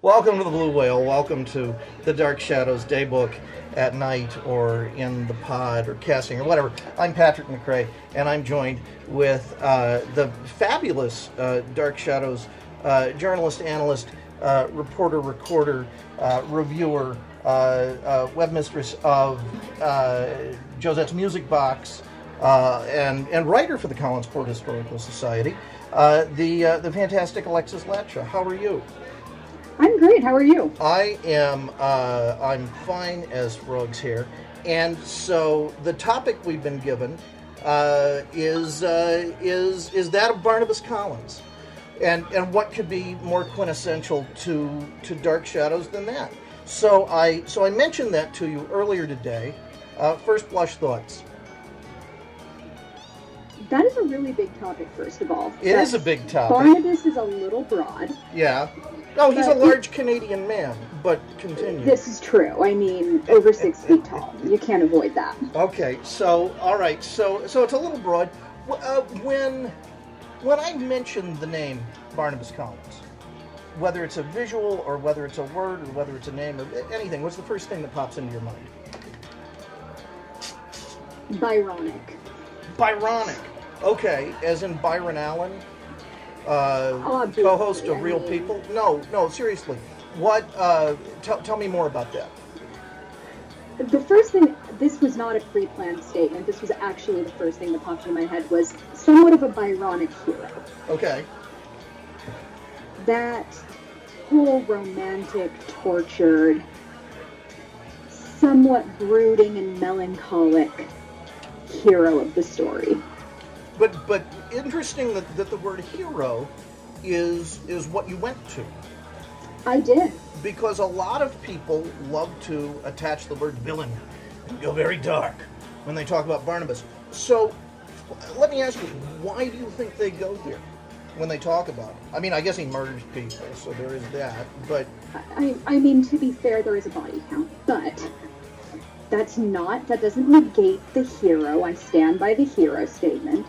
Welcome to the Blue Whale. Welcome to the Dark Shadows Daybook at night or in the pod or casting or whatever. I'm Patrick McCray, and I'm joined with the fabulous Dark Shadows journalist, analyst, reporter, recorder, reviewer, webmistress of Josette's Music Box, and writer for the Collinsport Historical Society, the fantastic Alexis Latshaw. How are you? I'm great. How are you? I am. I'm fine as frogs hair, and so the topic we've been given is that of Barnabas Collins, and what could be more quintessential to Dark Shadows than that? So I mentioned that to you earlier today. First blush thoughts. That is a really big topic. First of all, It is a big topic. Barnabas is a little broad. Yeah. Oh, he's a large Canadian man, but continue. This is true. I mean, over 6 feet tall. You can't avoid that. Okay, so, all right, so it's a little broad. When I mention the name Barnabas Collins, whether it's a visual or whether it's a word or whether it's a name or anything, what's the first thing that pops into your mind? Byronic. Byronic. Okay, as in Byron Allen? Co-host of Real People? No, seriously. What? Tell me more about that. The first thing, this was not a pre-planned statement, this was actually the first thing that popped in my head, was somewhat of a Byronic hero. Okay. That whole romantic, tortured, somewhat brooding and melancholic hero of the story. But interesting that the word hero is what you went to. I did. Because a lot of people love to attach the word villain and go very dark when they talk about Barnabas. So let me ask you, why do you think they go there when they talk about him? I mean, I guess he murders people, so there is that, but... I mean, to be fair, there is a body count, but that doesn't negate the hero. I stand by the hero statement.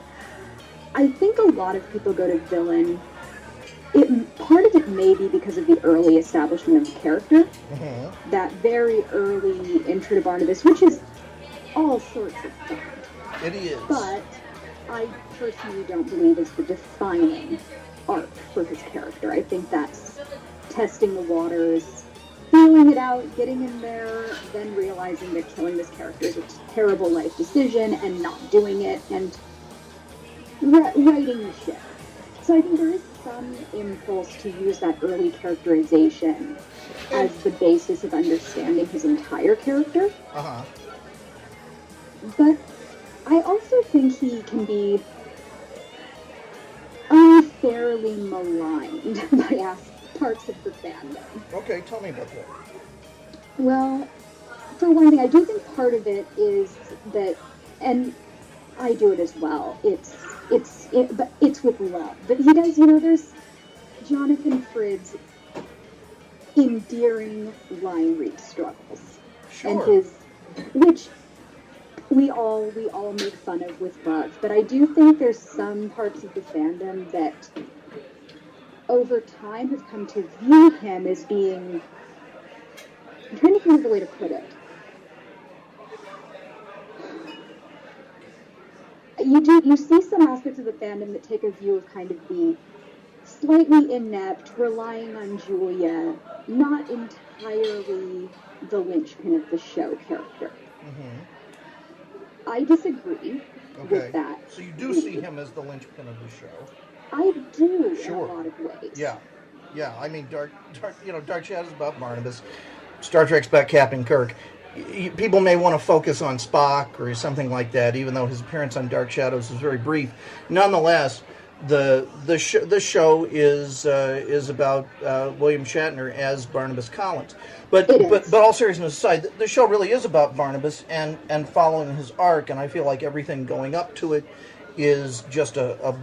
I think a lot of people go to villain. Part of it may be because of the early establishment of the character. Mm-hmm. That very early intro to Barnabas, which is all sorts of fun. It is. But I personally don't believe is the defining arc for his character. I think that's testing the waters, feeling it out, getting in there, then realizing that killing this character is a terrible life decision and not doing it, and righting the ship. So I think there is some impulse to use that early characterization as the basis of understanding his entire character. Uh-huh. But I also think he can be unfairly maligned by parts of the fandom. Okay, tell me about that. Well, for one thing, I do think part of it is that, and I do it as well, but it's with love. But he does, there's Jonathan Frid's endearing line read struggles. Sure. And which we all make fun of with love. But I do think there's some parts of the fandom that over time have come to view him as being, I'm trying to think of a way to put it. You see some aspects of the fandom that take a view of kind of the slightly inept, relying on Julia, not entirely the linchpin of the show character. Mm-hmm. I disagree with that. So you do see him as the linchpin of the show. I do, sure. In a lot of ways. Yeah. I mean, Dark Shadows about Barnabas. Star Trek's about Captain Kirk. People may want to focus on Spock or something like that, even though his appearance on Dark Shadows is very brief. Nonetheless, the show is about William Shatner as Barnabas Collins. But all seriousness aside, the show really is about Barnabas and following his arc, and I feel like everything going up to it is just a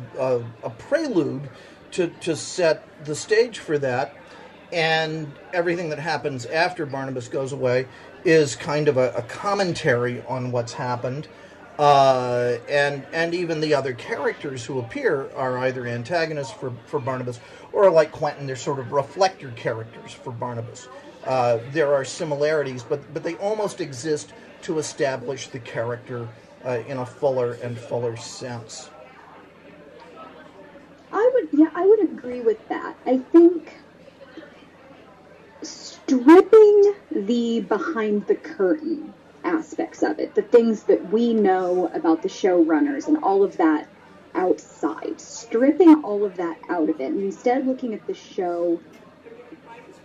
prelude to set the stage for that, and everything that happens after Barnabas goes away is kind of a commentary on what's happened. And even the other characters who appear are either antagonists for Barnabas, or like Quentin, they're sort of reflector characters for Barnabas. There are similarities, but they almost exist to establish the character in a fuller and fuller sense. I would agree with that. I think stripping the behind the curtain aspects of it, the things that we know about the showrunners and all of that outside, stripping all of that out of it, and instead looking at the show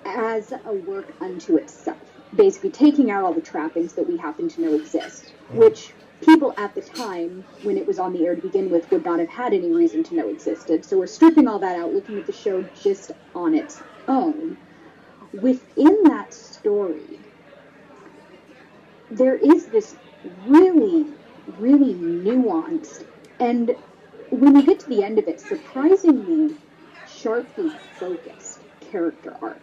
as a work unto itself, basically taking out all the trappings that we happen to know exist, which people at the time, when it was on the air to begin with, would not have had any reason to know existed. So we're stripping all that out, looking at the show just on its own. Within that story, there is this really, really nuanced, and when you get to the end of it, surprisingly sharply focused character arc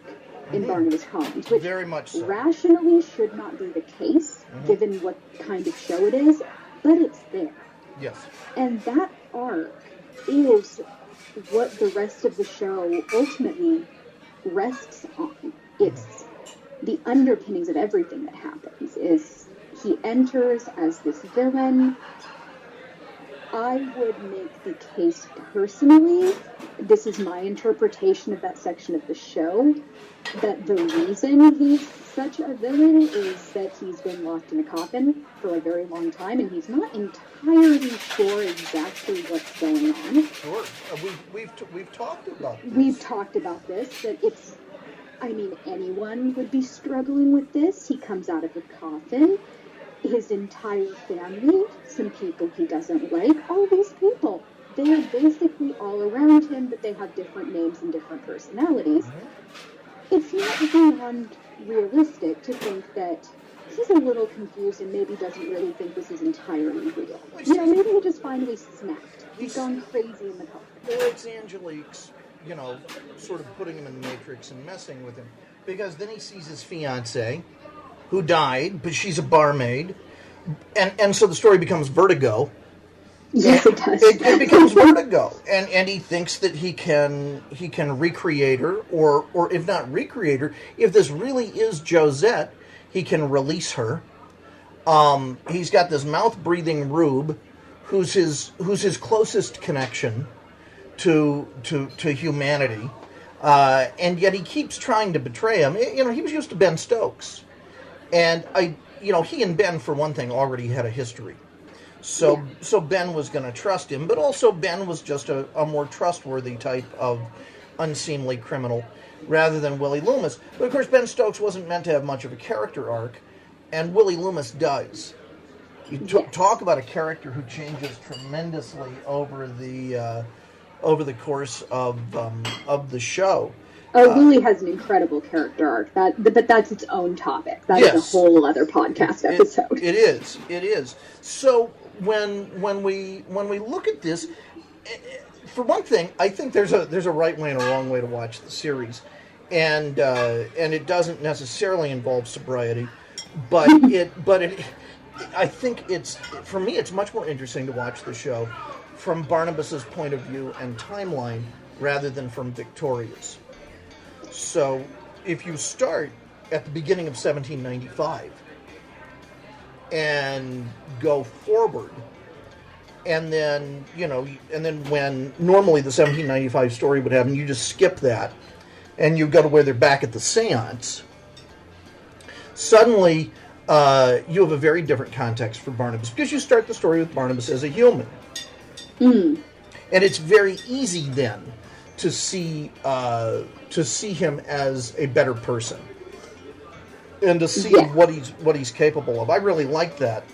in Barnabas Collins, which very much so. Rationally should not be the case, given what kind of show it is, but it's there. Yes. And that arc is what the rest of the show ultimately rests on. It's the underpinnings of everything that happens. Is he enters as this villain. I would make the case personally, this is my interpretation of that section of the show, that the reason he's such a villain is that he's been locked in a coffin for a very long time, and he's not entirely sure exactly what's going on. Sure. We've talked about this. We've talked about this, that it's, I mean, anyone would be struggling with this. He comes out of a coffin. His entire family, some people he doesn't like, all these people, they're basically all around him, but they have different names and different personalities. It's not beyond realistic to think that he's a little confused and maybe doesn't really think this is entirely real. You know, maybe he just finally snapped. He's gone crazy in the coffin. Or it's Angelique's, sort of putting him in the Matrix and messing with him. Because then he sees his fiancée, who died, but she's a barmaid. And so the story becomes Vertigo. Yes, it does. It becomes Vertigo. And he thinks that he can recreate her, or if not recreate her, if this really is Josette, he can release her. He's got this mouth-breathing rube, who's his closest connection to humanity. And yet he keeps trying to betray him. He was used to Ben Stokes. And he and Ben, for one thing, already had a history. So Ben was going to trust him, but also Ben was just a more trustworthy type of unseemly criminal rather than Willie Loomis. But of course, Ben Stokes wasn't meant to have much of a character arc, and Willie Loomis does. You talk about a character who changes tremendously over the course of the show. Willie has an incredible character arc, but that's its own topic. That is a whole other podcast episode. It is. So when we look at this, for one thing, I think there's a right way and a wrong way to watch the series, and it doesn't necessarily involve sobriety, but I think for me it's much more interesting to watch the show from Barnabas's point of view and timeline rather than from Victoria's. So, if you start at the beginning of 1795 and go forward, and then when normally the 1795 story would happen, you just skip that, and you go to where they're back at the seance, suddenly you have a very different context for Barnabas, because you start the story with Barnabas as a human. And it's very easy then to see him as a better person, and to see what he's capable of. I really like that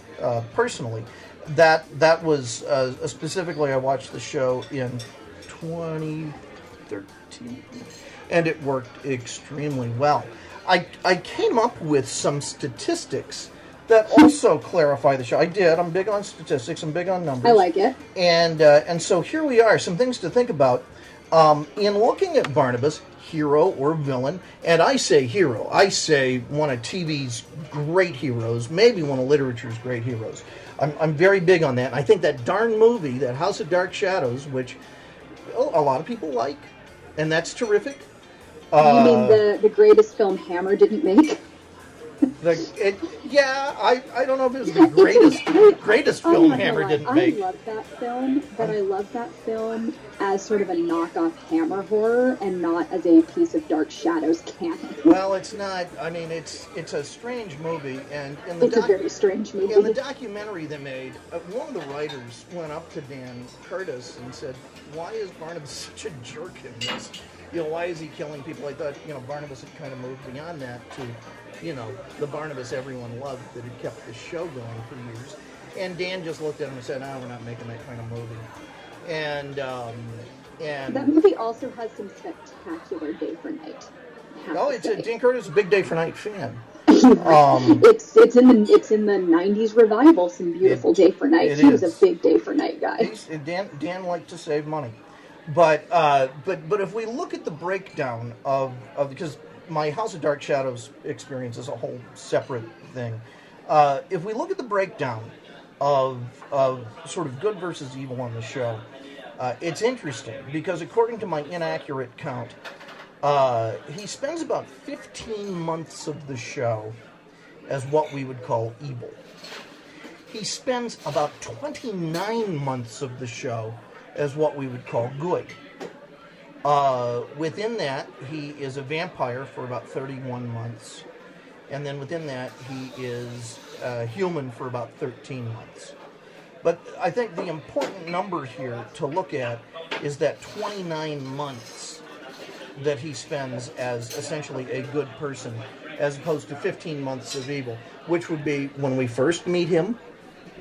personally. That was specifically, I watched the show in 2013, and it worked extremely well. I came up with some statistics that also clarify the show. I did. I'm big on statistics. I'm big on numbers. I like it. And so here we are. Some things to think about. In looking at Barnabas, hero or villain, and I say hero, I say one of TV's great heroes, maybe one of literature's great heroes. I'm very big on that. And I think that darn movie, that House of Dark Shadows, which a lot of people like, and that's terrific. You mean the greatest film Hammer didn't make? I don't know if it was the greatest film Hammer didn't make. I love that film, but I love that film as sort of a knockoff Hammer horror and not as a piece of Dark Shadows canon. Well, it's not. I mean, it's a strange movie, and it's a very strange movie. In the documentary they made, one of the writers went up to Dan Curtis and said, "Why is Barnabas such a jerk in this? Why is he killing people?" I thought, Barnabas had kind of moved beyond that to, the Barnabas everyone loved that had kept the show going for years. And Dan just looked at him and said, "No, we're not making that kind of movie." And that movie also has some spectacular Day for Night. Dan Curtis is a big Day for Night fan. It's in the '90s revival. Some beautiful Day for Night. He was a big Day for Night guy. Dan liked to save money, but if we look at the breakdown of because my House of Dark Shadows experience is a whole separate thing. If we look at the breakdown of sort of good versus evil on the show, it's interesting because according to my inaccurate count, he spends about 15 months of the show as what we would call evil. He spends about 29 months of the show as what we would call good. Within that, he is a vampire for about 31 months. And then within that, he is human for about 13 months. But I think the important number here to look at is that 29 months that he spends as essentially a good person, as opposed to 15 months of evil, which would be when we first meet him,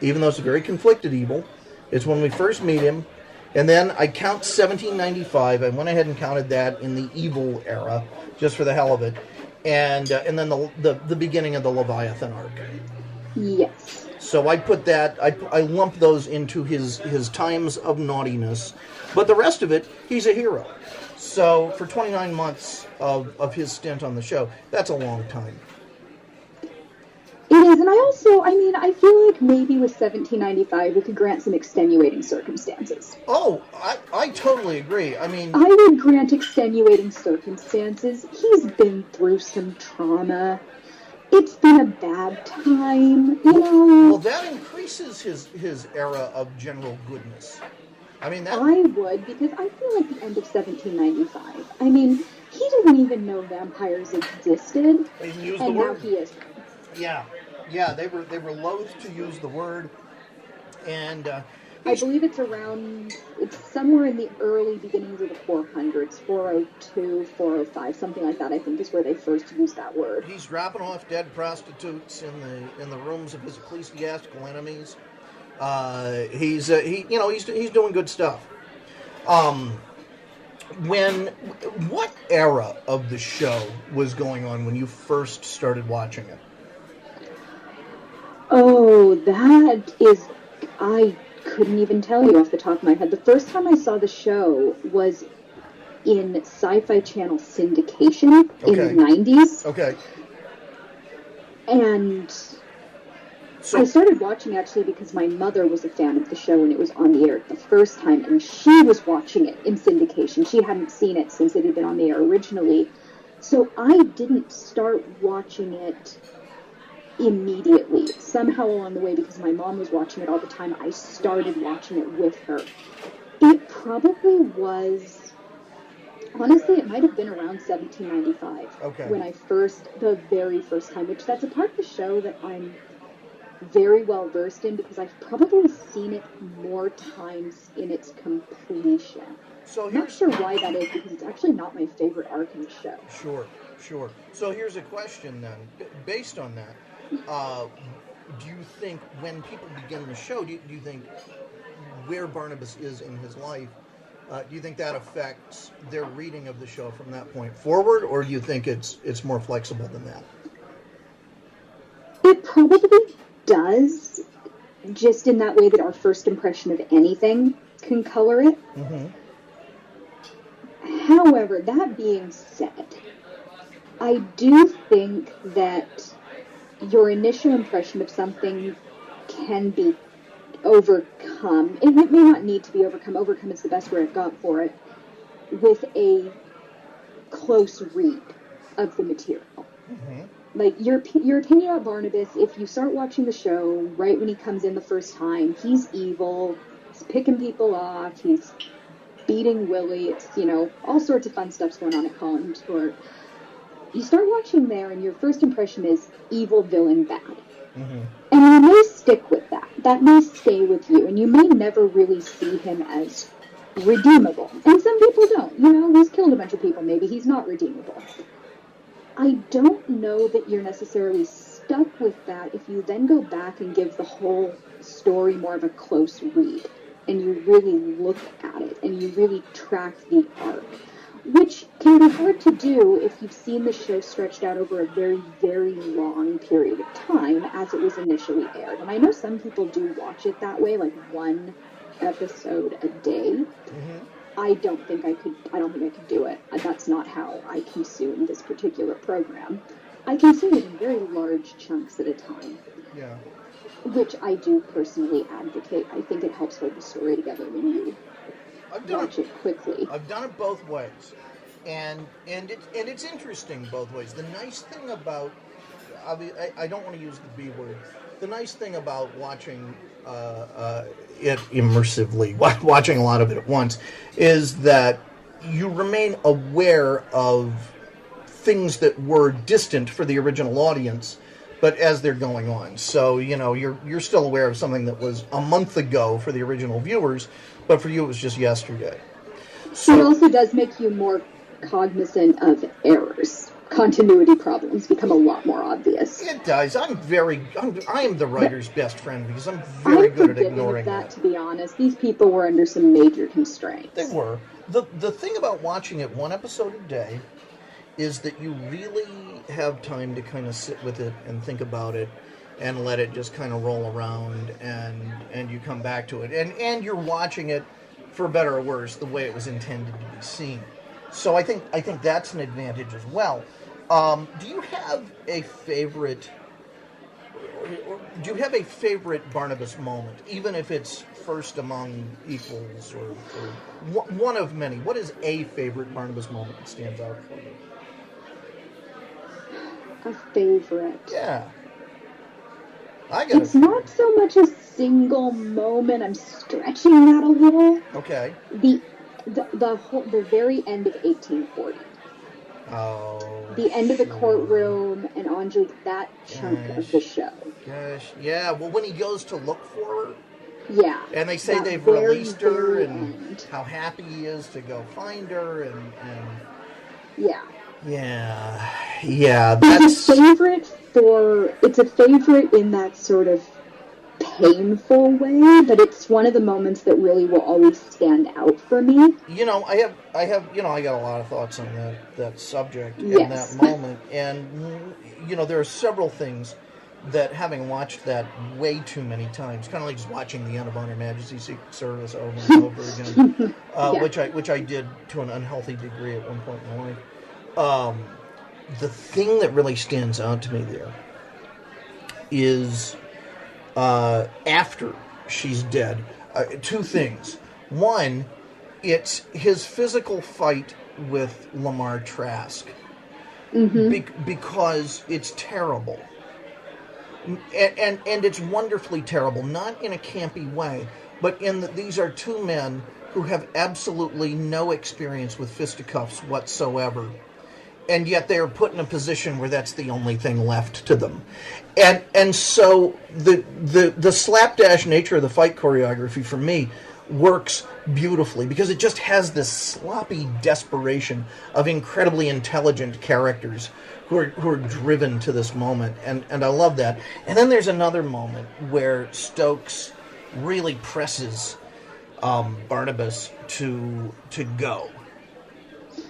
even though it's a very conflicted evil. It's when we first meet him. And then I count 1795. I went ahead and counted that in the evil era, just for the hell of it. And then the beginning of the Leviathan arc. Yes. So I put that, I lump those into his times of naughtiness. But the rest of it, he's a hero. So for 29 months of his stint on the show, that's a long time. It is, and I feel like maybe with 1795 we could grant some extenuating circumstances. Oh, I totally agree. I would grant extenuating circumstances. He's been through some trauma. It's been a bad time, Well, that increases his era of general goodness. I would, because I feel like the end of 1795. He didn't even know vampires existed, and now he is. Yeah, they were loath to use the word, and I believe it's somewhere in the early beginnings of the 400s, 402, 405, something like that. I think is where they first used that word. He's dropping off dead prostitutes in the rooms of his ecclesiastical enemies. He's doing good stuff. What era of the show was going on when you first started watching it? Oh, I couldn't even tell you off the top of my head. The first time I saw the show was in Sci-Fi Channel syndication in the 90s. Okay. And I started watching actually because my mother was a fan of the show when it was on the air the first time, and she was watching it in syndication. She hadn't seen it since it had been on the air originally. So I didn't start watching it immediately. Somehow along the way, because my mom was watching it all the time, I started watching it with her. It probably was, honestly, it might have been around 1795 when the very first time, which that's a part of the show that I'm very well versed in because I've probably seen it more times in its completion. So I'm not sure why that is, because it's actually not my favorite arc in the show. Sure. So here's a question then, based on that. Do you think when people begin the show, do you think where Barnabas is in his life, do you think that affects their reading of the show from that point forward, or do you think it's more flexible than that? It probably does, just in that way that our first impression of anything can color it. Mm-hmm. However, that being said, I do think that your initial impression of something can be overcome, and it may not need to be overcome is the best word I've got for it, with a close read of the material. Mm-hmm. Like, your opinion about Barnabas, if you start watching the show right when he comes in the first time, he's evil, he's picking people off, he's beating Willie, it's, all sorts of fun stuff's going on at Collins Court. You start watching there, and your first impression is evil, villain, bad. Mm-hmm. And you may stick with that. That may stay with you, and you may never really see him as redeemable. And some people don't. He's killed a bunch of people. Maybe he's not redeemable. I don't know that you're necessarily stuck with that if you then go back and give the whole story more of a close read, and you really look at it, and you really track the arc, which can be hard to do if you've seen the show stretched out over a very, very long period of time as it was initially aired. And I know some people do watch it that way, like one episode a day. Mm-hmm. I don't think I could do it. That's not how I consume this particular program. I consume it in very large chunks at a time. Yeah. Which I do personally advocate. I think it helps hold the story together when you watch it quickly. I've done it both ways, and it's interesting both ways. The nice thing about, I don't want to use the B word. The nice thing about watching it immersively, watching a lot of it at once, is that you remain aware of things that were distant for the original audience, but as they're going on. So, you're still aware of something that was a month ago for the original viewers, but for you it was just yesterday. So it also does make you more cognizant of errors. Continuity problems become a lot more obvious. It does. I am the writer's best friend because I'm very good at ignoring that. To be honest, these people were under some major constraints. They were. The thing about watching it one episode a day is that you really have time to kind of sit with it and think about it and let it just kind of roll around, and you come back to it. And you're watching it, for better or worse, the way it was intended to be seen. So I think that's an advantage as well. Do you have a favorite Barnabas moment, even if it's first among equals or one of many? What is a favorite Barnabas moment that stands out for you? A favorite? Yeah. It's not so much a single moment. I'm stretching that a little. Okay. The very end of 1840. Oh. The end of the courtroom and Andre, that chunk of the show. Gosh, yeah. Well, when he goes to look for her. Yeah. And they say they've released her, and how happy he is to go find her, and yeah. Yeah. That's it's a favorite in that sort of painful way, but it's one of the moments that really will always stand out for me. I got a lot of thoughts on that subject and yes. that moment, and there are several things that, having watched that way too many times, kind of like just watching the end of On Her Majesty's Secret Service over and over again, which I did to an unhealthy degree at one point in my life. The thing that really stands out to me there is after she's dead, two things. One, it's his physical fight with Lamar Trask, because it's terrible. And it's wonderfully terrible, not in a campy way, but in that these are two men who have absolutely no experience with fisticuffs whatsoever. And yet they are put in a position where that's the only thing left to them. And so the slapdash nature of the fight choreography for me works beautifully because it just has this sloppy desperation of incredibly intelligent characters who are driven to this moment. And I love that. And then there's another moment where Stokes really presses Barnabas to go.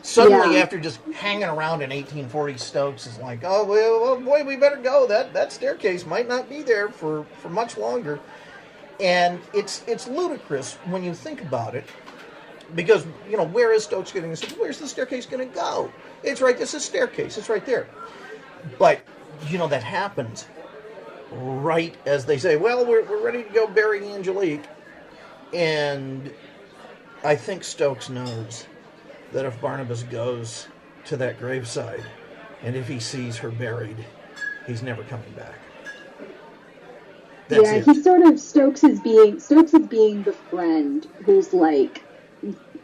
Suddenly, after just hanging around in 1840, Stokes is like, oh, well, boy, we better go. That staircase might not be there for much longer. And it's ludicrous when you think about it, because, where is Stokes getting this? Where's the staircase going to go? It's right, this is a staircase. It's right there. But, that happens. right as they say, well, we're ready to go bury Angelique. And I think Stokes knows that if Barnabas goes to that graveside and if he sees her buried, he's never coming back. That's it. He sort of Stokes is being the friend who's like,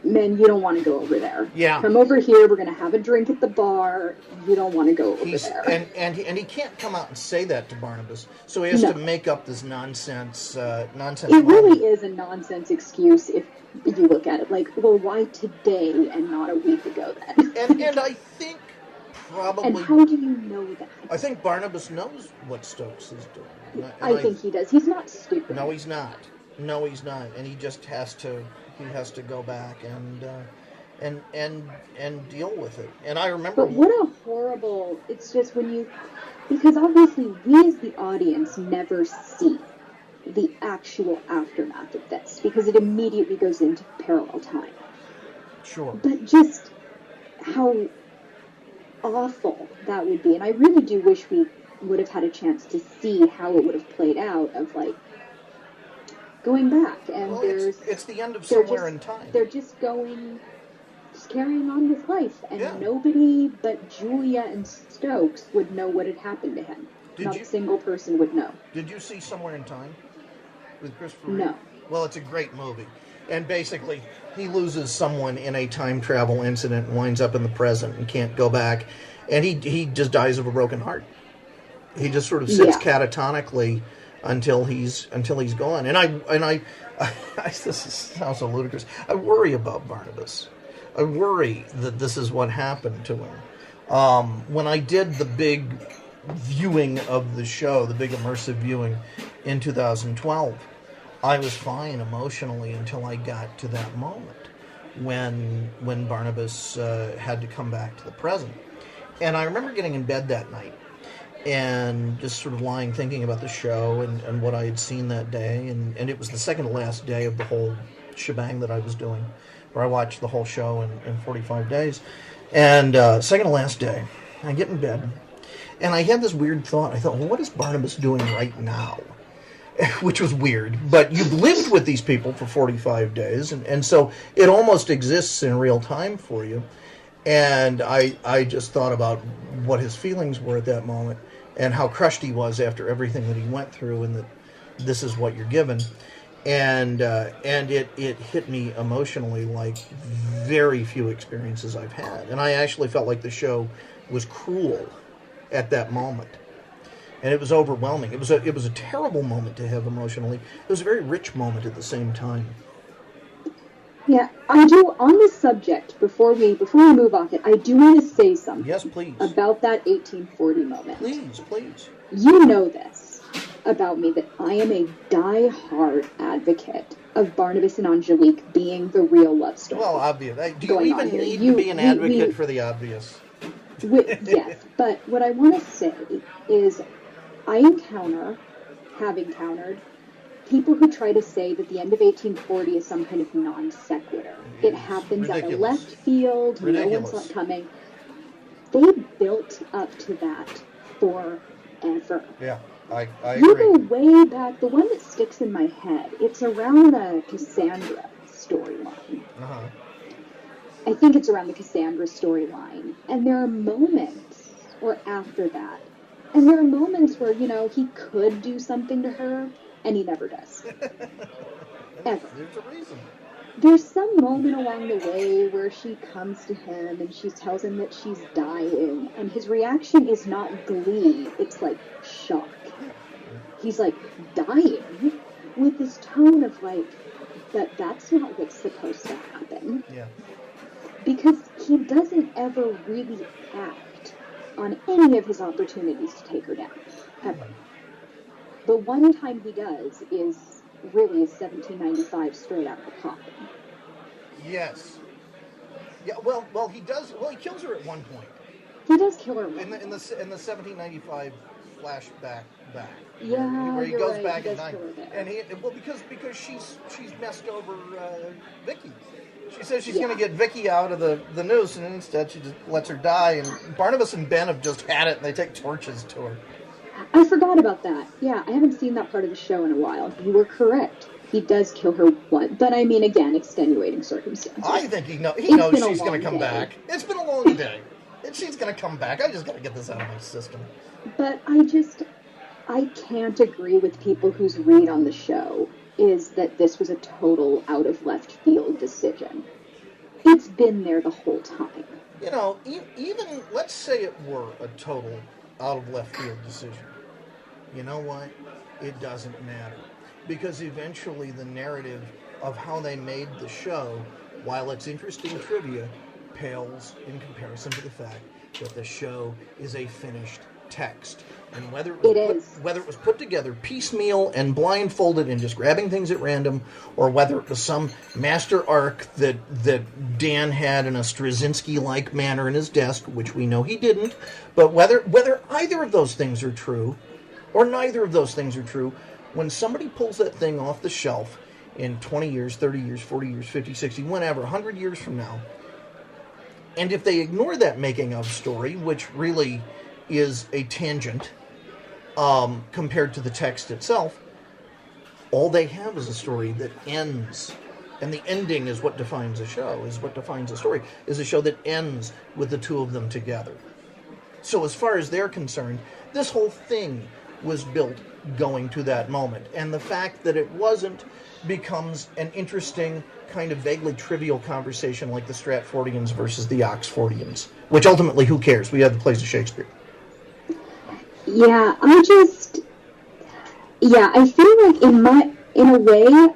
man, you don't want to go over there. Yeah. Come over here. We're going to have a drink at the bar. You don't want to go over there. And he can't come out and say that to Barnabas, so he has to make up this nonsense. It really is a nonsense excuse if you look at it. Like, well, why today and not a week ago then? and I think probably. And how do you know that? I think Barnabas knows what Stokes is doing. I think he does. He's not stupid. No, he's not. And he just has to. He has to go back and deal with it. And I remember. But what a horrible! It's just because obviously we as the audience never see the actual aftermath of this because it immediately goes into parallel time. Sure. But just how awful that would be, and I really do wish we would have had a chance to see how it would have played out. Of like. Going back, and it's the end of Somewhere in Time. They're just carrying on with life, and nobody but Julia and Stokes would know what had happened to him. Not a single person would know. Did you see Somewhere in Time with Christopher No. Reeve? Well, it's a great movie, and basically he loses someone in a time travel incident and winds up in the present and can't go back, and he just dies of a broken heart. He just sort of sits catatonically. Until he's gone, and I this sounds so ludicrous. I worry about Barnabas. I worry that this is what happened to him. When I did the big viewing of the show, the big immersive viewing in 2012, I was fine emotionally until I got to that moment when Barnabas had to come back to the present, and I remember getting in bed that night. And just sort of lying thinking about the show and what I had seen that day. And it was the second to last day of the whole shebang that I was doing, where I watched the whole show in 45 days. And second to last day, I get in bed, and I had this weird thought. I thought, well, what is Barnabas doing right now? Which was weird. But you've lived with these people for 45 days, and so it almost exists in real time for you. And I just thought about what his feelings were at that moment and how crushed he was after everything that he went through, and that this is what you're given. And it hit me emotionally like very few experiences I've had. And I actually felt like the show was cruel at that moment. And it was overwhelming. It was a terrible moment to have emotionally. It was a very rich moment at the same time. Yeah, I do, on this subject, before we move off it, I do want to say something. Yes, please. About that 1840 moment. Please. You know this about me, that I am a die-hard advocate of Barnabas and Angelique being the real love story. Well, obvious. Do you even need to be an advocate for the obvious? Yes, but what I want to say is I have encountered people who try to say that the end of 1840 is some kind of non sequitur. It happens out of left field, no one saw it coming. They built up to that forever. Yeah, I agree. You go way back. The one that sticks in my head, it's around the Cassandra storyline. Uh-huh. I think it's around the Cassandra storyline. And there are moments, or after that, and there are moments where, he could do something to her, and he never does. Ever. There's a reason. There's some moment along the way where she comes to him and she tells him that she's dying, and his reaction is not glee, it's like shock. He's like, dying? With this tone of like, that's not what's supposed to happen. Yeah. Because he doesn't ever really act on any of his opportunities to take her down. Ever. The one time he does is really 1795 straight out of the coffin. Yes. Yeah. Well, he does. Well, he kills her at one point. He does kill her in the 1795 flashback back. Yeah, where he goes right. back he in time, and because she's messed over Vicky. She says she's going to get Vicky out of the noose, and instead she just lets her die. And Barnabas and Ben have just had it, and they take torches to her. I forgot about that. Yeah, I haven't seen that part of the show in a while. You were correct. He does kill her once. But I mean, again, extenuating circumstances. I think he knows she's going to come back. It's been a long day. She's going to come back. I just got to get this out of my system. But I can't agree with people whose read on the show is that this was a total out of left field decision. It's been there the whole time. You know, even, let's say it were a total out of left field decision. You know what? It doesn't matter. Because eventually the narrative of how they made the show, while it's interesting trivia, pales in comparison to the fact that the show is a finished text. And whether it was put together piecemeal and blindfolded and just grabbing things at random, or whether it was some master arc that Dan had in a Straczynski-like manner in his desk, which we know he didn't, but whether either of those things are true, or neither of those things are true, when somebody pulls that thing off the shelf in 20 years, 30 years, 40 years, 50, 60, whenever, 100 years from now, and if they ignore that making of story, which really is a tangent compared to the text itself, all they have is a story that ends. And the ending is what defines a show, is what defines a story, is a show that ends with the two of them together. So as far as they're concerned, this whole thing was built going to that moment. And the fact that it wasn't becomes an interesting, kind of vaguely trivial conversation like the Stratfordians versus the Oxfordians, which ultimately, who cares? We have the plays of Shakespeare. Yeah, I feel like in a way,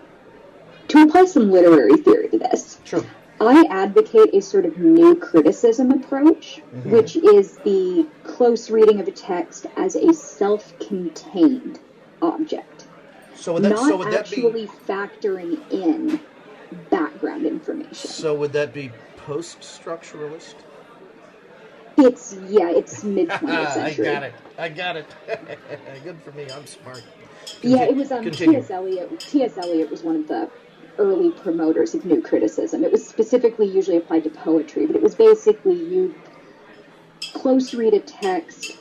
to apply some literary theory to this, True. I advocate a sort of new criticism approach, which is the close reading of a text as a self-contained object. So would that actually factoring in background information. So would that be post-structuralist? It's mid-20th century. I got it. Good for me. I'm smart. It was T.S. Eliot. T.S. Eliot was one of the early promoters of new criticism. It was specifically usually applied to poetry, but it was basically you close read a text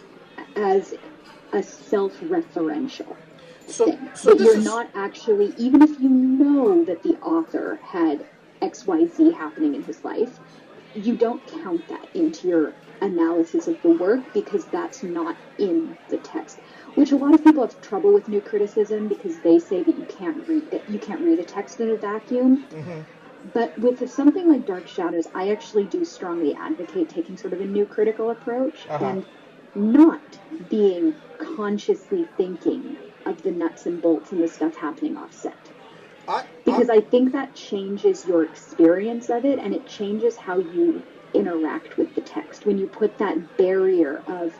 as a self-referential thing. So you're not actually, even if you know that the author had XYZ happening in his life, you don't count that into your analysis of the work because that's not in the text. Which a lot of people have trouble with new criticism because they say that you can't read a text in a vacuum. Mm-hmm. But with something like Dark Shadows, I actually do strongly advocate taking sort of a new critical approach and not being consciously thinking of the nuts and bolts and the stuff happening offset. Because I think that changes your experience of it, and it changes how you interact with the text. When you put that barrier of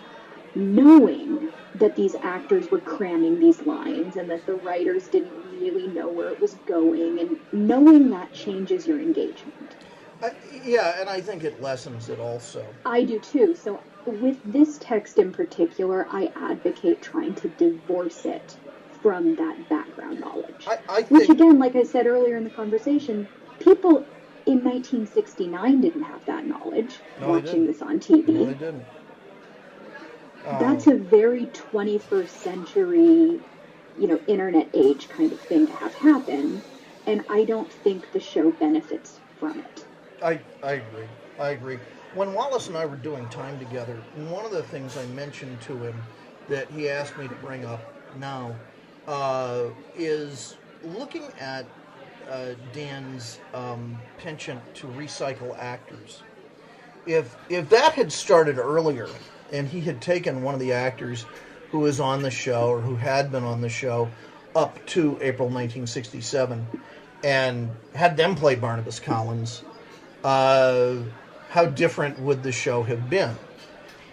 knowing that these actors were cramming these lines and that the writers didn't really know where it was going, and knowing that changes your engagement. And I think it lessens it also. I do too. So with this text in particular, I advocate trying to divorce it from that background knowledge. Which again, like I said earlier in the conversation, people in 1969 didn't have that knowledge watching this on TV. No, they didn't. That's a very 21st century, internet age kind of thing to have happen, and I don't think the show benefits from it. I agree. When Wallace and I were doing time together, one of the things I mentioned to him that he asked me to bring up now is looking at Dan's penchant to recycle actors. If that had started earlier, and he had taken one of the actors who was on the show or who had been on the show up to April 1967 and had them play Barnabas Collins, how different would the show have been?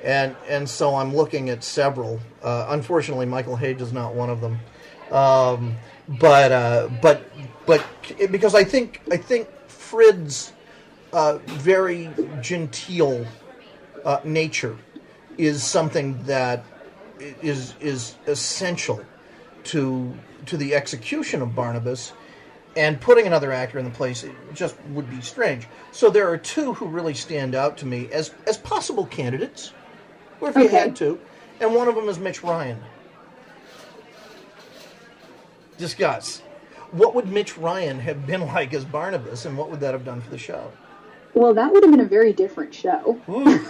And so I'm looking at several. Unfortunately, Michael Hage is not one of them. But because I think Frid's very genteel nature is something that is essential to the execution of Barnabas, and putting another actor in the place just would be strange. So there are two who really stand out to me as possible candidates, or if you had to, and one of them is Mitch Ryan. Discuss. What would Mitch Ryan have been like as Barnabas, and what would that have done for the show? Well, that would have been a very different show. Ooh.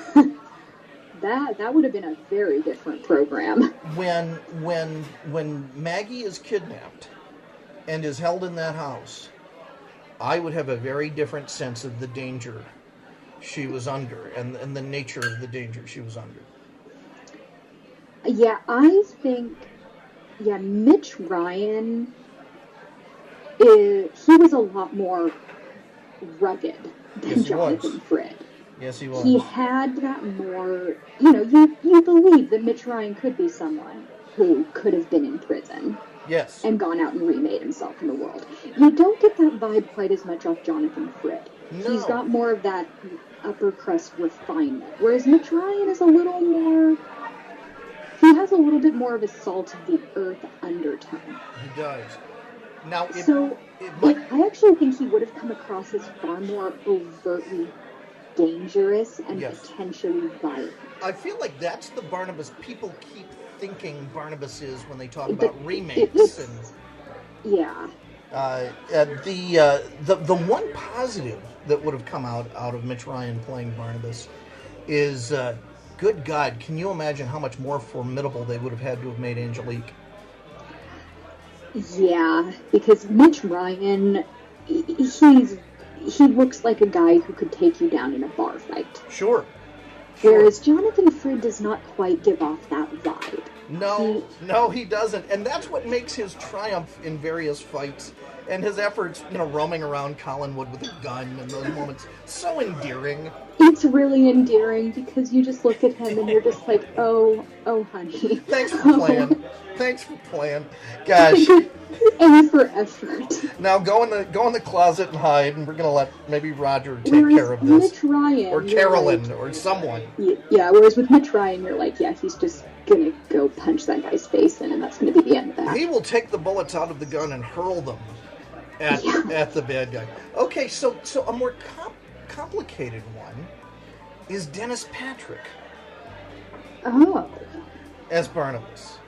That would have been a very different program. When Maggie is kidnapped and is held in that house, I would have a very different sense of the danger she was under and the nature of the danger she was under. Yeah, I think, Mitch Ryan, he was a lot more rugged than Jonathan Frid. Yes, he was. He had that more, you believe that Mitch Ryan could be someone who could have been in prison. Yes. And gone out and remade himself in the world. You don't get that vibe quite as much off Jonathan Frid. No. He's got more of that upper crust refinement, whereas Mitch Ryan is a little more... He has a little bit more of a salt of the earth undertone. He does. Now, I actually think he would have come across as far more overtly dangerous and potentially violent. I feel like that's the Barnabas people keep thinking Barnabas is when they talk about remakes. The one positive that would have come out of Mitch Ryan playing Barnabas is, good God, can you imagine how much more formidable they would have had to have made Angelique? Yeah, because Mitch Ryan, he looks like a guy who could take you down in a bar fight. Sure. Whereas Jonathan Frid does not quite give off that vibe. No, he doesn't. And that's what makes his triumph in various fights and his efforts, roaming around Collinwood with a gun in those moments, so endearing. It's really endearing because you just look at him and you're just like, oh, honey. Thanks for playing. Thanks for playing. Gosh. And for effort. Now go in the closet and hide, and we're gonna let maybe Roger take care of this. Mitch Ryan, or Carolyn, or someone. Yeah, whereas with Mitch Ryan, you're like, yeah, he's just gonna go punch that guy's face in, and that's gonna be the end of that. He will take the bullets out of the gun and hurl them at the bad guy. Okay, so a more complicated one is Dennis Patrick. Oh. As Barnabas.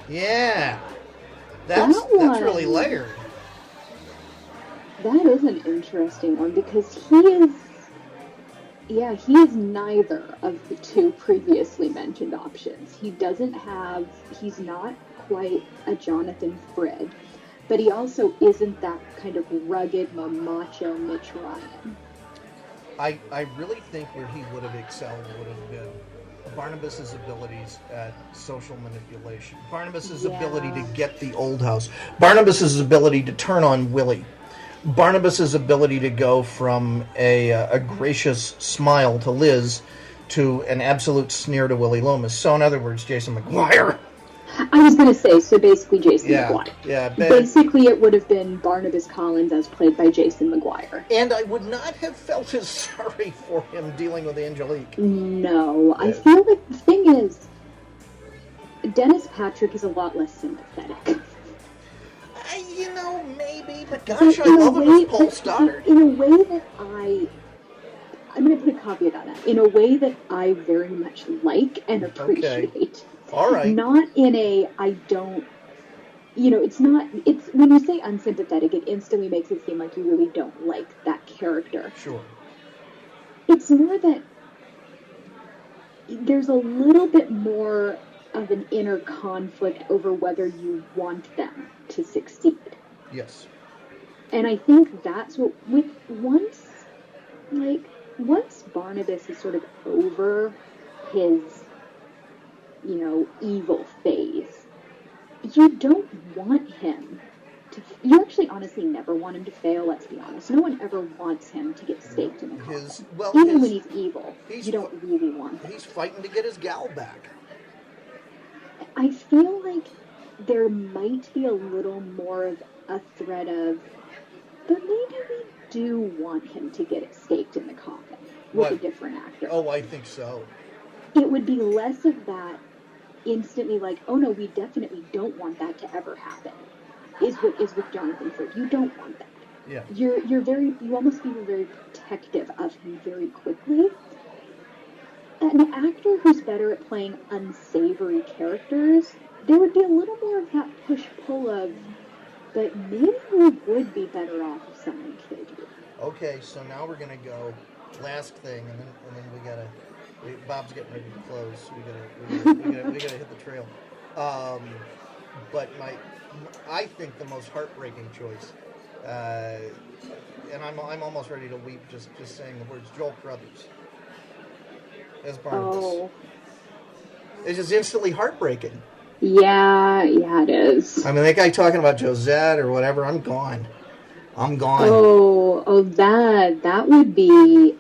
Yeah. That's really layered. That is an interesting one because he is neither of the two previously mentioned options. He's not quite a Jonathan Frid, but he also isn't that kind of rugged, more macho Mitch Ryan. I really think where he would have excelled would have been Barnabas's abilities at social manipulation. Barnabas's ability to get the old house. Barnabas's ability to turn on Willie. Barnabas's ability to go from a gracious smile to Liz to an absolute sneer to Willie Loomis. So in other words, Jason McGuire. I was going to say, so basically Jason McGuire. Yeah. Basically it would have been Barnabas Collins as played by Jason McGuire. And I would not have felt as sorry for him dealing with Angelique. No, I feel like the thing is, Dennis Patrick is a lot less sympathetic. Maybe, but gosh, I love him as Paul Stoddard. In a way that I'm going to put a caveat on that, in a way that I very much like and appreciate. Okay. All right. Not in a, I don't, it's when you say unsympathetic, it instantly makes it seem like you really don't like that character. Sure. It's more that there's a little bit more of an inner conflict over whether you want them to succeed. Yes. And I think that's what, once Barnabas is sort of over his evil phase, you don't want him to... You actually honestly never want him to fail, let's be honest. No one ever wants him to get staked in the coffin. Even when he's evil, you don't really want him. He's fighting to get his gal back. I feel like there might be a little more of a thread of, but maybe we do want him to get it staked in the coffin with a different actor. Oh, I think so. It would be less of that instantly like, oh no, we definitely don't want that to ever happen, is what is with Jonathan Frid. You don't want that. Yeah. You almost feel very protective of him very quickly. An actor who's better at playing unsavory characters there would be a little more of that push-pull of, but maybe we would be better off if someone killed you. Okay, so now we're gonna go last thing, and then we gotta. Bob's getting ready to close. So we gotta hit the trail. But I think the most heartbreaking choice, and I'm almost ready to weep just saying the words, Joel Crothers as Barnabas. Oh. It's just instantly heartbreaking. Yeah, it is. I mean, that guy talking about Josette or whatever, I'm gone. Oh,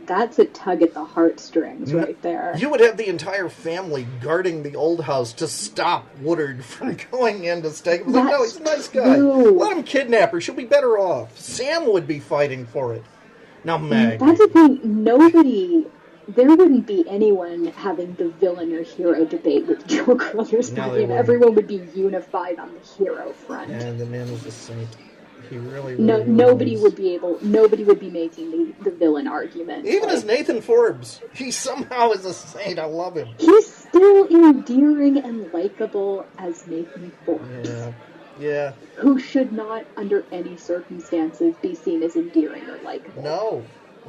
that's a tug at the heartstrings right there. You would have the entire family guarding the old house to stop Woodard from going in to stay. Like, no, he's a nice guy. Let him kidnap her. She'll be better off. Sam would be fighting for it. Now, Meg. That's the thing. There wouldn't be anyone having the villain or hero debate with Joel Crothers. Everyone would be unified on the hero front. And the man was a saint. He really nobody would be making the villain argument. Even as Nathan Forbes, he somehow is a saint. I love him. He's still endearing and likable as Nathan Forbes. Yeah. Who should not, under any circumstances, be seen as endearing or likable.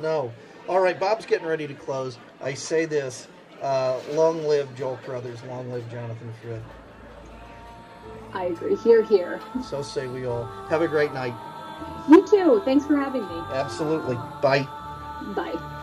No. All right, Bob's getting ready to close. I say this: long live Joel Crothers, long live Jonathan Frid. I agree. Hear, hear. So say we all. Have a great night. You too. Thanks for having me. Absolutely. Bye. Bye.